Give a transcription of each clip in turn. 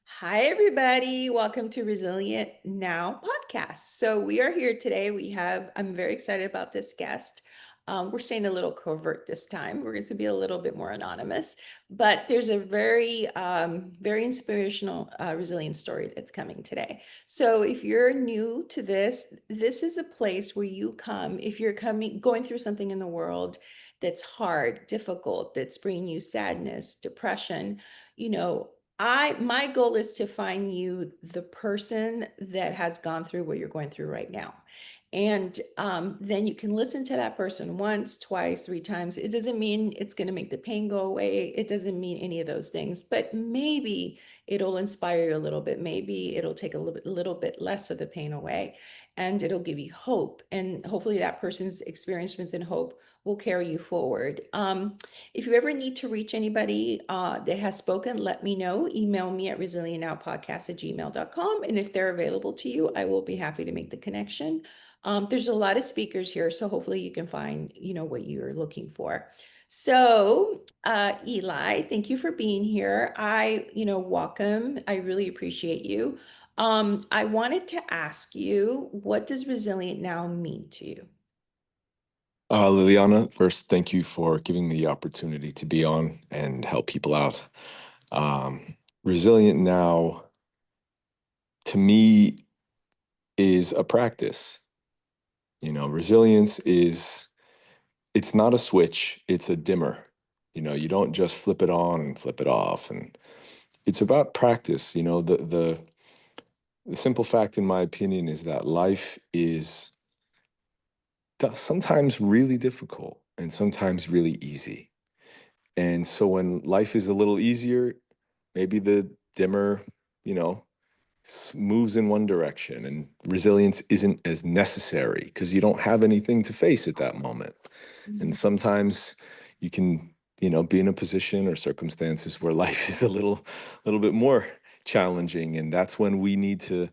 Hi, everybody. Welcome to Resilient Now podcast. So, we are here today. I'm very excited about this guest. We're staying a little covert this time. We're going to be a little bit more anonymous, but there's a very inspirational, resilient story that's coming today. So, if you're new to this, this is a place where you come if you're going through something in the world that's hard, difficult, that's bringing you sadness, depression, you know, my goal is to find you the person that has gone through what you're going through right now. And then you can listen to that person once, twice, three times. It doesn't mean it's going to make the pain go away. It doesn't mean any of those things, but maybe it'll inspire you a little bit. Maybe it'll take a little bit less of the pain away, and it'll give you hope. And hopefully that person's experience within hope will carry you forward. If you ever need to reach anybody that has spoken, let me know. Email me at resilientnowpodcast@gmail.com. And if they're available to you, I will be happy to make the connection. There's a lot of speakers here, so hopefully you can find, what you're looking for. So, Eli, thank you for being here. Welcome. I really appreciate you. I wanted to ask you, what does resilient now mean to you? Liliana, first, thank you for giving me the opportunity to be on and help people out. Resilient now, to me, is a practice. Resilience it's not a switch, it's a dimmer. You don't just flip it on and flip it off. And it's about practice. The simple fact, in my opinion, is that life is sometimes really difficult and sometimes really easy. And so when life is a little easier, maybe the dimmer, you know, moves in one direction and resilience isn't as necessary because you don't have anything to face at that moment. And Mhm. sometimes you can, be in a position or circumstances where life is a little bit more challenging. And that's when we need to,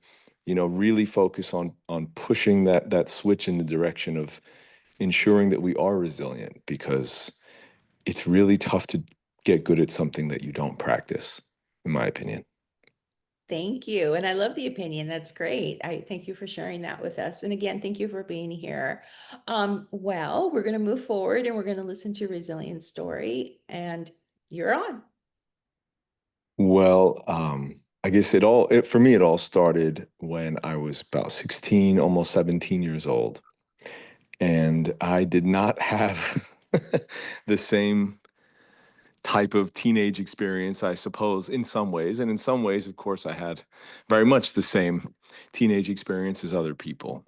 really focus on pushing that switch in the direction of ensuring that we are resilient because it's really tough to get good at something that you don't practice, in my opinion. Thank you. And I love the opinion. That's great. I thank you for sharing that with us. And again, thank you for being here. Well, we're going to move forward and we're going to listen to Resilience story. And you're on. Well, I guess for me, it all started when I was about 16, almost 17 years old. And I did not have the same type of teenage experience, I suppose, in some ways. And in some ways, of course, I had very much the same teenage experience as other people.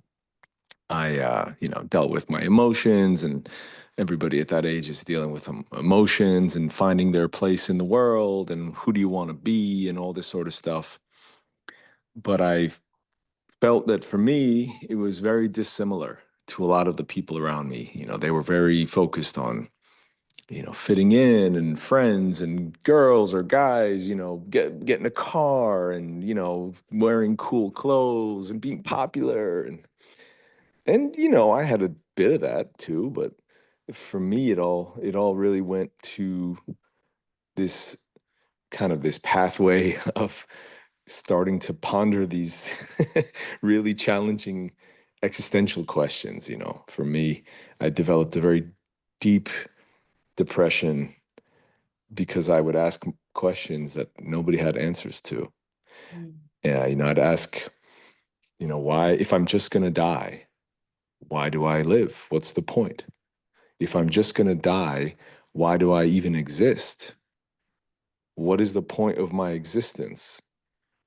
I, dealt with my emotions, and everybody at that age is dealing with emotions and finding their place in the world and who do you want to be and all this sort of stuff. But I felt that for me, it was very dissimilar to a lot of the people around me. They were very focused on, fitting in and friends and girls or guys, getting a car and, wearing cool clothes and being popular. And I had a bit of that too, but for me it all really went to this this pathway of starting to ponder these really challenging existential questions. For me, I developed a very deep depression because I would ask questions that nobody had answers to. Mm. Yeah, I'd ask, why, if I'm just going to die, why do I live? What's the point? If I'm just going to die, why do I even exist? What is the point of my existence?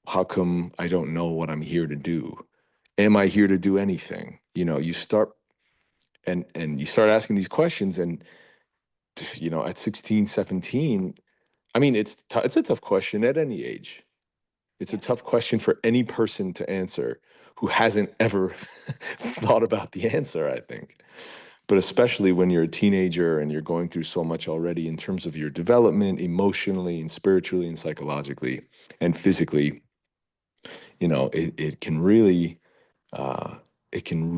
How come I don't know what I'm here to do? Am I here to do anything? You start and you start asking these questions and at 16, 17, I mean it's a tough question at any age. It's a Yeah. tough question for any person to answer who hasn't ever thought about the answer, I think. But especially when you're a teenager and you're going through so much already in terms of your development emotionally and spiritually and psychologically and physically, uh, it can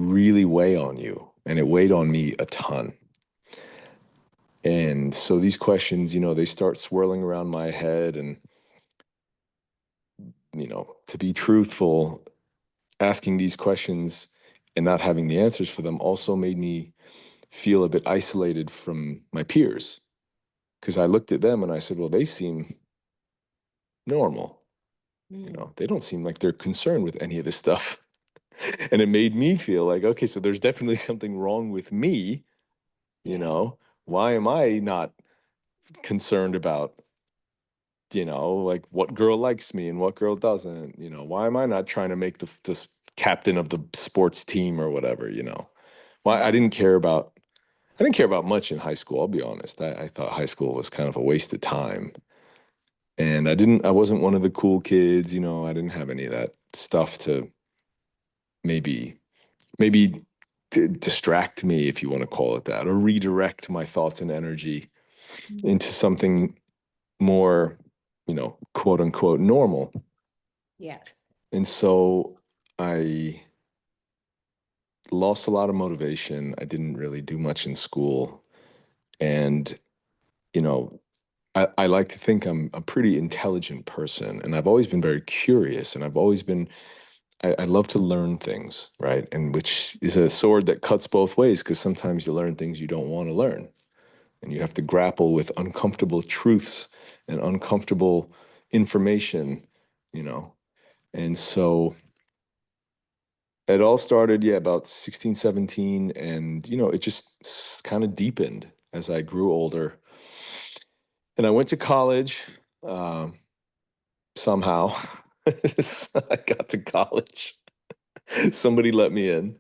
really weigh on you. And it weighed on me a ton. And so these questions, they start swirling around my head. And to be truthful, asking these questions and not having the answers for them also made me feel a bit isolated from my peers because I looked at them and I said, well, they seem normal. Mm, They don't seem like they're concerned with any of this stuff. And it made me feel like, okay, so there's definitely something wrong with me, you yeah. know? Why am I not concerned about, like what girl likes me and what girl doesn't? Why am I not trying to make this captain of the sports team or whatever, Why Mm, I didn't care about much in high school, I'll be honest. I thought high school was kind of a waste of time. And I wasn't one of the cool kids, I didn't have any of that stuff to maybe maybe to distract me, if you want to call it that, or redirect my thoughts and energy mhm. into something more, quote unquote, normal. Yes. And so I lost a lot of motivation. I didn't really do much in school. And, you know, I like to think I'm a pretty intelligent person. And I've always been very curious. And I love to learn things, right? And which is a sword that cuts both ways because sometimes you learn things you don't want to learn. And you have to grapple with uncomfortable truths and uncomfortable information, you know. And so it all started, yeah, about 16, 17, and it just kind of deepened as I grew older. And I went to college um, somehow. I got to college. Somebody let me in,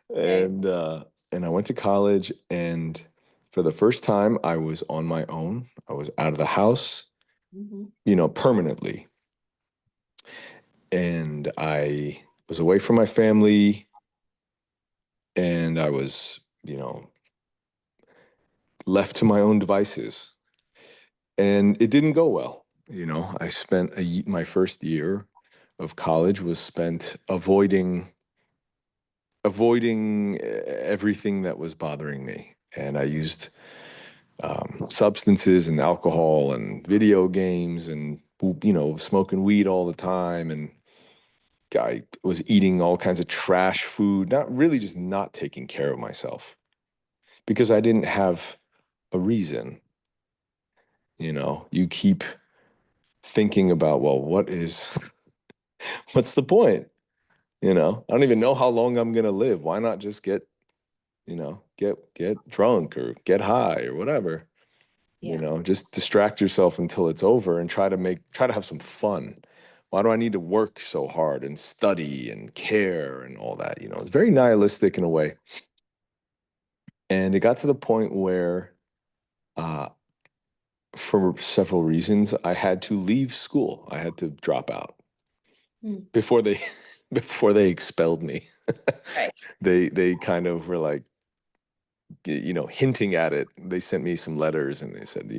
Okay. and I went to college, and for the first time, I was on my own. I was out of the house, Mhm. permanently. And I was away from my family and I was, left to my own devices. And it didn't go well. I spent my first year of college was spent avoiding everything that was bothering me. And I used substances and alcohol and video games and, smoking weed all the time. And I was eating all kinds of trash food, not really just not taking care of myself because I didn't have a reason. You keep thinking about, well, what's the point? I don't even know how long I'm going to live. Why not just get drunk or get high or whatever? Yeah. Just distract yourself until it's over and try to have some fun. Why do I need to work so hard and study and care and all that? It's very nihilistic in a way. And it got to the point where, uh, for several reasons, I had to leave school. I had to drop out Mm, before they before they expelled me. right. They kind of were like, hinting at it. They sent me some letters and they said,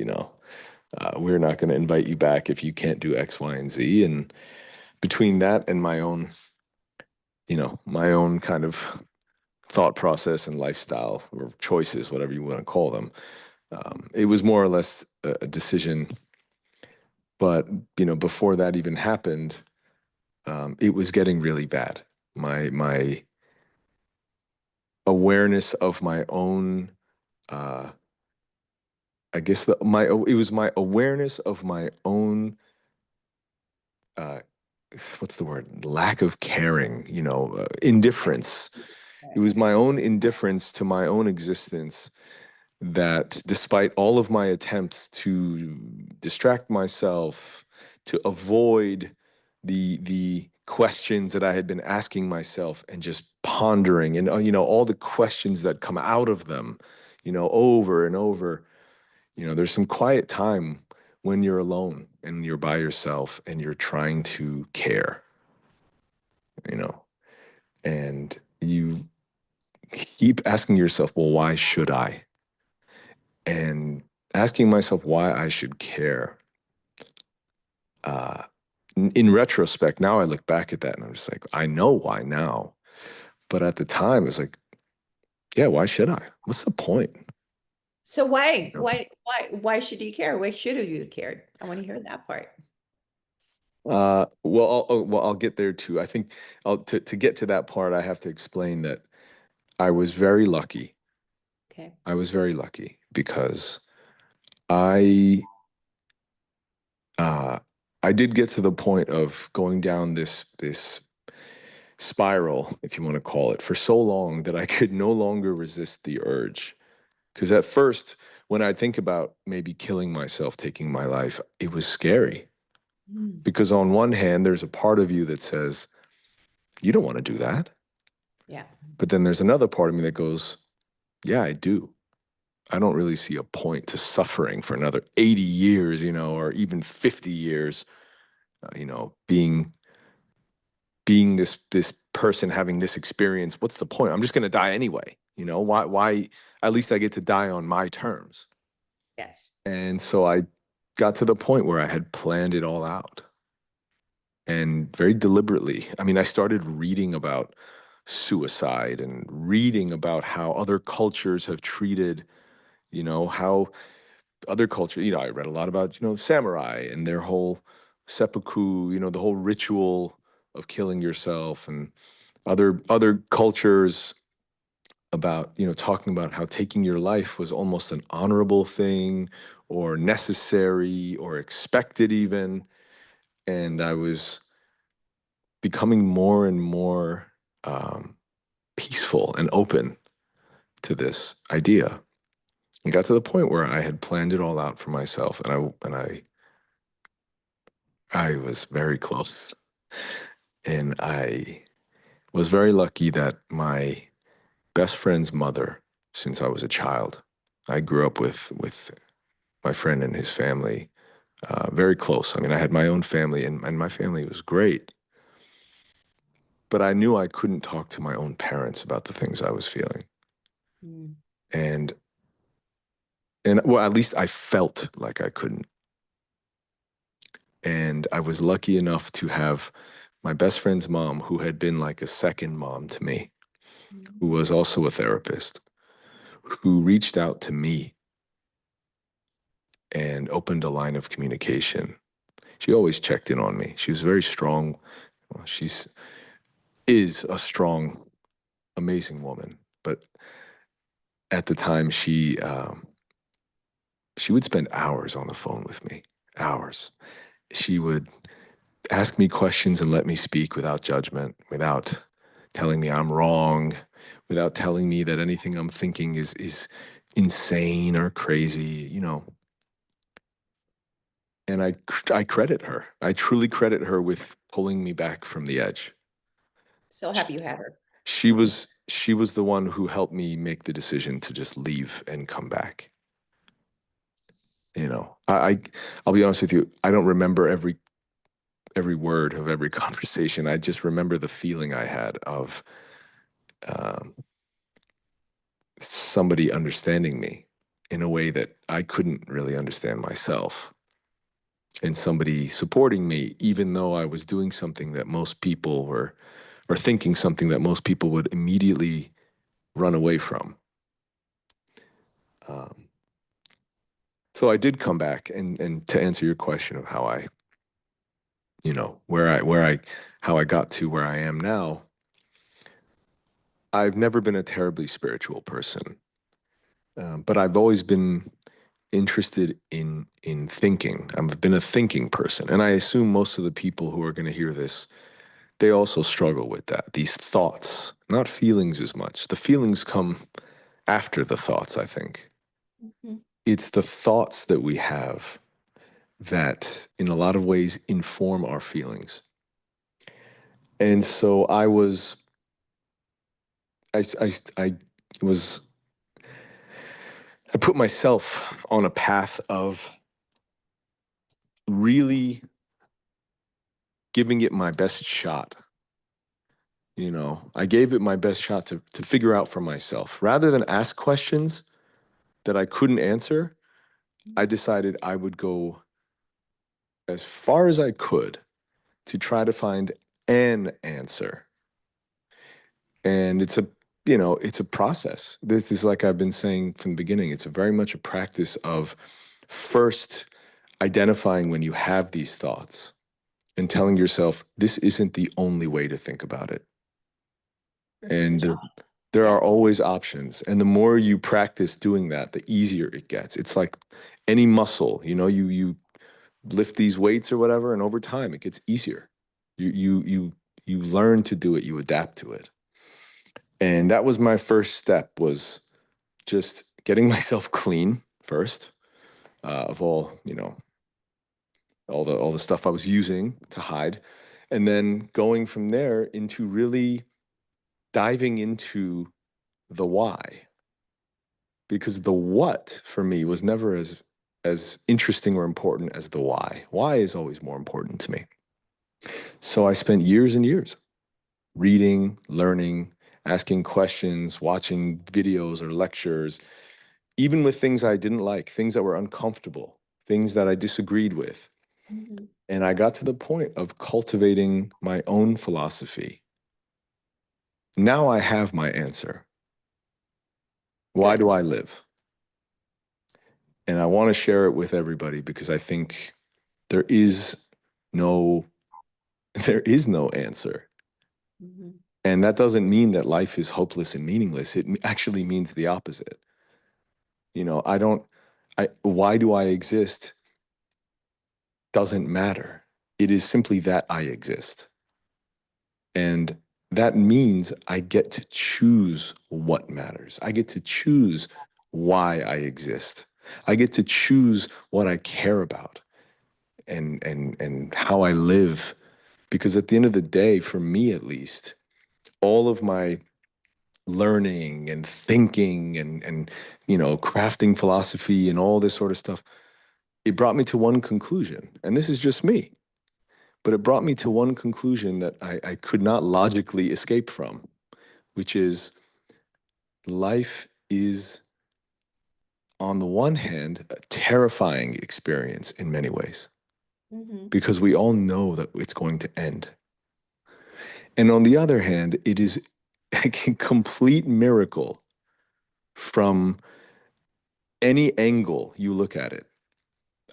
we're not going to invite you back if you can't do X, Y, and Z. And between that and my own kind of thought process and lifestyle or choices, whatever you want to call them, it was more or less a decision. But before that even happened, it was getting really bad. My awareness of my own, uh, I guess it was my awareness of my own, uh, what's the word? Lack of caring, indifference. It Right. was my own indifference to my own existence that despite all of my attempts to distract myself, to avoid the questions that I had been asking myself and just pondering and all the questions that come out of them, over and over, there's some quiet time when you're alone and you're by yourself and you're trying to care, you know, and you keep asking yourself, well, why should I? And asking myself why I should care. Uh, in retrospect, now I look back at that and I'm just like, I know why now. But at the time, it's like, yeah, why should I? What's the point? So why, You know? why, why, why should you care? Why should have you cared? I want to hear that part. I'll get there too. I think to get to that part, I have to explain that I was very lucky. Okay. I was very lucky because I uh, I did get to the point of going down this spiral, if you want to call it, for so long that I could no longer resist the urge. Because at first, when I think about maybe killing myself, taking my life, it was scary. Mm. Because on one hand, there's a part of you that says, you don't want to do that. Yeah. But then there's another part of me that goes, yeah, I do. I don't really see a point to suffering for another 80 years, or even 50 years, being this person having this experience. What's the point? I'm just going to die anyway. Why at least I get to die on my terms. Yes. And so I got to the point where I had planned it all out and very deliberately. I mean, I started reading about suicide and reading about how other cultures have treated, how other culture, I read a lot about, samurai and their whole seppuku, the whole ritual of killing yourself, and other cultures about, talking about how taking your life was almost an honorable thing or necessary or expected even. And I was becoming more and more um, peaceful and open to this idea. And got to the point where I had planned it all out for myself, and I was very close. And I was very lucky that my best friend's mother, since I was a child, I grew up with my friend and his family, very close. I mean, I had my own family, and my family was great. But I knew I couldn't talk to my own parents about the things I was feeling. Mm. And and well, at least I felt like I couldn't. And I was lucky enough to have my best friend's mom, who had been like a second mom to me, who Mm. was also a therapist, who reached out to me and opened a line of communication. She always checked in on me. She was very strong. Well, she's is a strong, amazing woman. But at the time, she would spend hours on the phone with me, hours. She would ask me questions and let me speak without judgment, without telling me I'm wrong, without telling me that anything I'm thinking is insane or crazy, And I credit her. I truly credit her with pulling me back from the edge. So happy you had her. She was the one who helped me make the decision to just leave and come back. You know, I'll be honest with you. I don't remember every word of every conversation. I just remember the feeling I had of um, somebody understanding me in a way that I couldn't really understand myself, and somebody supporting me, even though I was doing something that most people were, or thinking something that most people would immediately run away from. Um, so I did come back, and to answer your question of how I, how I got to where I am now. I've never been a terribly spiritual person, but I've always been interested in thinking. I've been a thinking person, and I assume most of the people who are going to hear this, they also struggle with that. These thoughts, not feelings as much. The feelings come after the thoughts, I think. Mhm. It's the thoughts that we have that, in a lot of ways, inform our feelings. And so I was, I put myself on a path of really giving it my best shot. I gave it my best shot to figure out for myself. Rather than ask questions that I couldn't answer, I decided I would go as far as I could to try to find an answer. And it's a process. This is, like I've been saying from the beginning, it's a very much a practice of first identifying when you have these thoughts and telling yourself this isn't the only way to think about it. And There's, there yeah. are always options. And the more you practice doing that, the easier it gets. It's like any muscle, you lift these weights or whatever, and over time it gets easier. You learn to do it, you adapt to it. And that was my first step, was just getting myself clean first, of all the stuff I was using to hide, and then going from there into really diving into the why, because the what for me was never as interesting or important as the why. Why is always more important to me. So I spent years and years reading, learning, asking questions, watching videos or lectures, even with things I didn't like, things that were uncomfortable, things that I disagreed with. Mhm. And I got to the point of cultivating my own philosophy. Now I have my answer. Why Good. do I live? And I want to share it with everybody because I think there is no there is no answer. Mhm. And that doesn't mean that life is hopeless and meaningless. It actually means the opposite. I don't I why do I exist doesn't matter. It is simply that I exist. And that means I get to choose what matters. I get to choose why I exist. I get to choose what I care about and how I live. Because at the end of the day, for me at least, all of my learning and thinking and crafting philosophy and all this sort of stuff, it brought me to one conclusion. And this is just me, but it brought me to one conclusion that I could not logically escape from, which is life is, on the one hand, a terrifying experience in many ways, Mhm. because we all know that it's going to end. And on the other hand, it is a complete miracle from any angle you look at it.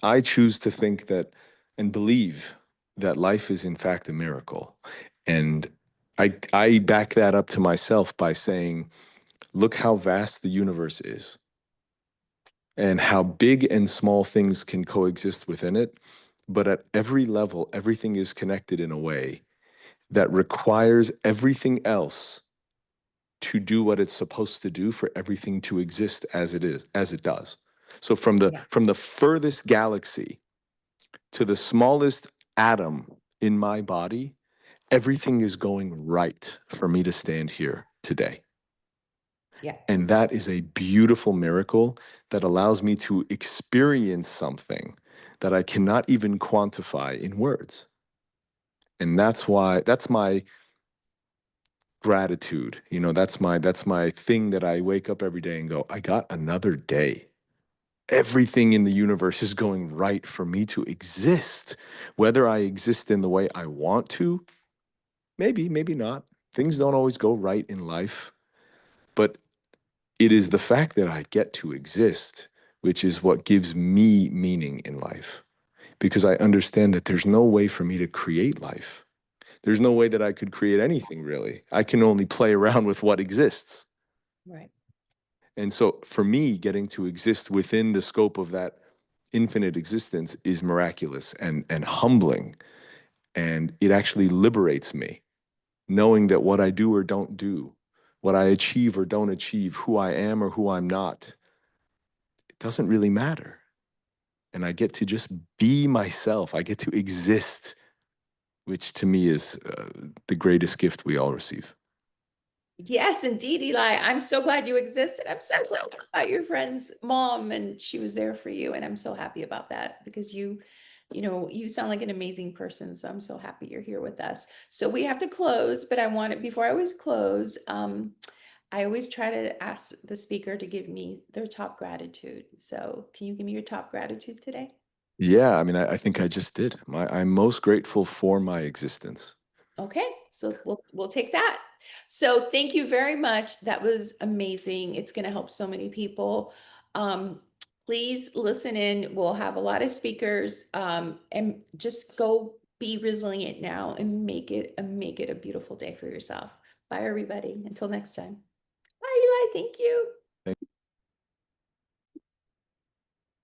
I choose to think that and believe that life is in fact a miracle. And I back that up to myself by saying, look how vast the universe is and how big and small things can coexist within it. But at every level, everything is connected in a way that requires everything else to do what it's supposed to do for everything to exist as it is, as it does. So from the Yeah. from the furthest galaxy to the smallest atom in my body, everything is going right for me to stand here today. Yeah. And that is a beautiful miracle that allows me to experience something that I cannot even quantify in words. And that's my gratitude. That's my thing that I wake up every day and go, I got another day. Everything in the universe is going right for me to exist. Whether I exist in the way I want to, maybe, maybe not. Things don't always go right in life, but it is the fact that I get to exist, which is what gives me meaning in life. Because I understand that there's no way for me to create life. There's no way that I could create anything really. I can only play around with what exists. Right. And so for me, getting to exist within the scope of that infinite existence is miraculous and humbling. And it actually liberates me, knowing that what I do or don't do, what I achieve or don't achieve, who I am or who I'm not, it doesn't really matter. And I get to just be myself. I get to exist, which to me is the greatest gift we all receive. Yes, indeed, Eli. I'm so glad you existed. I'm so glad about your friend's mom and she was there for you. And I'm so happy about that because you sound like an amazing person. So I'm so happy you're here with us. So we have to close, but before I always close, I always try to ask the speaker to give me their top gratitude. So can you give me your top gratitude today? Yeah, I mean, I think I just did. I'm most grateful for my existence. Okay, so we'll take that. So thank you very much. That was amazing. It's going to help so many people. Um, please listen in. We'll have a lot of speakers, and just go be resilient now and make it a beautiful day for yourself. Bye, everybody. Until next time. Bye, Eli. Thank you.